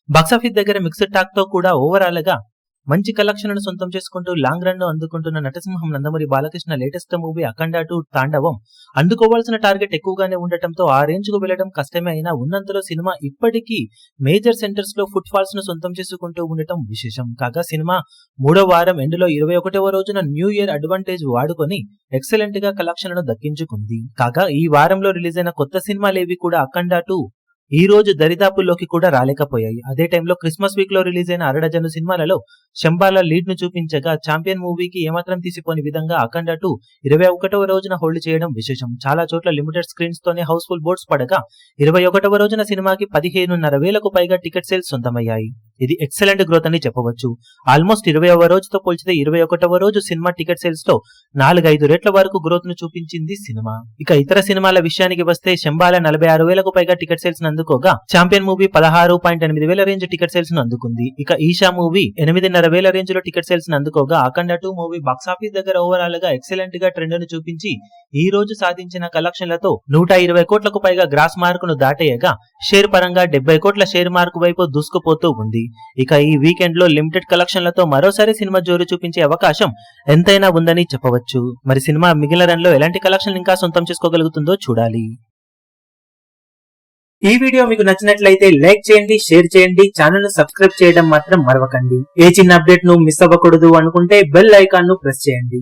Box office దగ్గర mixed talk తో కూడా ఓవరాల్ గా మంచి కలెక్షన్లను సొంతం చేసుకుంటూ లాంగ్ రన్ ను అందుకుంటున్న నటసింహం నందమూరి బాలకృష్ణ లేటెస్ట్ మూవీ అఖండ 2 తాండవం అందుకోవాల్సిన టార్గెట్ ఎక్కువగానే ఉండటంతో ఆ రేంజ్ కు వెళ్లడం కష్టమే అయినా ఉన్నంతలో సినిమా ఇప్పటికీ మేజర్ సెంటర్స్ లో ఫుట్ ఫాల్స్ ను సొంతం చేసుకుంటూ ఉండటం విశేషం. కాగా సినిమా మూడో వారం ఎండ్లో 21వ రోజున న్యూ ఇయర్ అడ్వాంటేజ్ వాడుకొని ఎక్సలెంట్ గా కలెక్షన్లను దక్కించుకుంది. కాగా ఈ వారంలో రిలీజ్ అయిన కొత్త సినిమాలేవి కూడా అఖండ 2 ఈ రోజు దరిదాపుల్లోకి కూడా రాలేకపోయాయి. అదే టైంలో క్రిస్మస్ వీక్ లో రిలీజ్ అయిన అరడజను సినిమాలలో శంబాల లీడ్ ను చూపించగా ఛాంపియన్ మూవీకి ఏమాత్రం తీసిపోని విధంగా అఖండ 2 21వ రోజున హోల్డ్ చేయడం విశేషం. చాలా చోట్ల లిమిటెడ్ స్క్రీన్స్ తోనే హౌస్ఫుల్ బోర్డ్స్ పడగా 21వ రోజున సినిమాకి 15,500 పైగా టికెట్ సేల్స్ సొంతమయ్యాయి. ఇది ఎక్సలెంట్ గ్రోత్ అని చెప్పవచ్చు. ఆల్మోస్ట్ 20వ రోజుతో పోల్చితే 21వ రోజు సినిమా టికెట్ సేల్స్ లో 4-5 రెట్ల వరకు గ్రోత్ ను చూపించింది సినిమా. ఇక ఇతర సినిమాల విషయానికి వస్తే శంబాల 46,000 పైగా టికెట్ సేల్స్ ను అందుకోగా champion movie 16.8 range ticket sales ను అందుకుంది. ఇక ఈషా మూవీ 8,500 రేంజ్ లో టికెట్ సేల్స్ ను అందుకోగా అఖండ 2 మూవీ బాక్సాఫీస్ దగ్గర ఓవరాల్ గా ఎక్సలెంట్ గా ట్రెండ్ ను చూపించి ఈ రోజు సాధించిన కలెక్షన్లతో 120 కోట్లకు పైగా గ్రాస్ మార్క్ ను దాటేయగా షేర్ పరంగా 70 కోట్ల షేర్ మార్క్ వైపు దూసుకుపోతూ ఉంది. ఇక ఈ వీకెండ్ లో లిమిటెడ్ కలెక్షన్లతో మరోసారి సినిమా జోరు చూపించే అవకాశం ఎంతైనా ఉందని చెప్పవచ్చు. మరి సినిమా మిగిలిన రన్ లో ఎలాంటి కలెక్షన్ ఇంకా సొంతం చేసుకోగలుగుతుందో చూడాలి. ఈ వీడియో మీకు నచ్చినట్లయితే లైక్ చేయండి, షేర్ చేయండి, ఛానల్ ను సబ్స్క్రైబ్ చేయడం మాత్రం మరవకండి. ఏ చిన్న అప్డేట్ ను మిస్ అవ్వకూడదు అనుకుంటే బెల్ ఐకాన్ ను ప్రెస్ చేయండి.